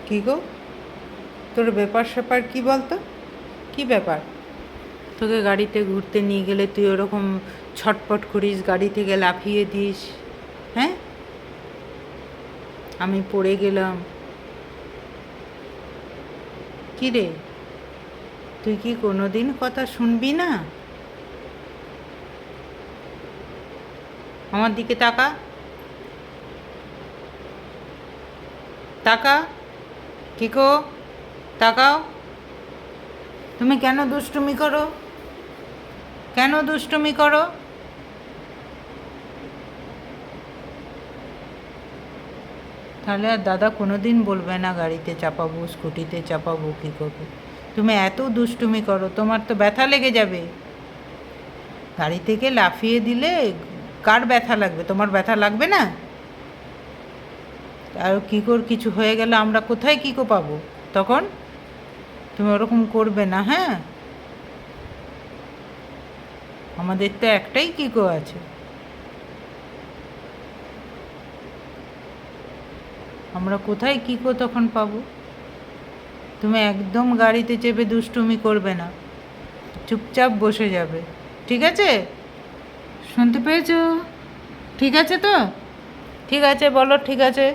কী গো, তোর ব্যাপার স্যাপার কী বলতো? কী ব্যাপার? তোকে গাড়িতে ঘুরতে নিয়ে গেলে তুই ওরকম ছটপট করিস, গাড়ি থেকে লাফিয়ে দিস। হ্যাঁ, আমি পড়ে গেলাম। কী রে, তুই কি কোনো দিন কথা শুনবি না? আমার দিকে তাকা, তাকা। কি গো, তাকাও। তুমি কেন দুষ্টুমি করো? কেন দুষ্টুমি করো? তাহলে আর দাদা কোনো দিন বলবে না গাড়িতে চাপাবো, স্কুটিতে চাপাবো, কী করবো? তুমি এত দুষ্টুমি করো, তোমার তো ব্যথা লেগে যাবে। গাড়ি থেকে লাফিয়ে দিলে কার ব্যথা লাগবে? তোমার ব্যথা লাগবে না? আর কী কর কিছু হয়ে গেলে আমরা কোথায় কী পাবো তখন? তুমি ওরকম করবে না, হ্যাঁ? আমাদের তো একটাই কিকো আছে, আমরা কোথায় কিকো তখন পাবো? তুমি একদম গাড়িতে চেপে দুষ্টুমি করবে না, চুপচাপ বসে যাবে, ঠিক আছে? শুনতে পেয়েছো? ঠিক আছে তো? ঠিক আছে, বলো ঠিক আছে।